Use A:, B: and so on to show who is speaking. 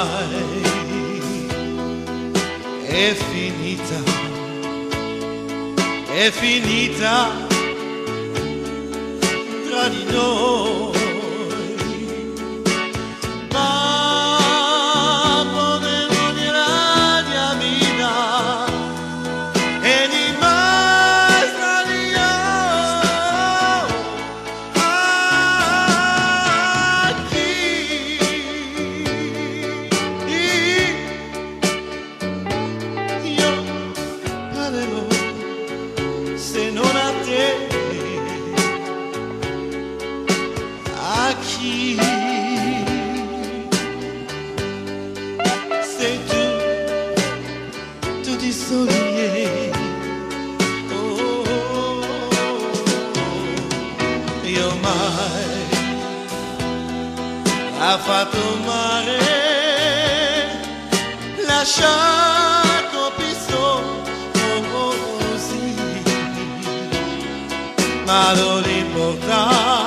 A: ormai è finita tra di noi. Se non a te, a chi? Sei tu ti sogni. Oh, io mai ha fatto mare, lasciato pistola. Ma non importa.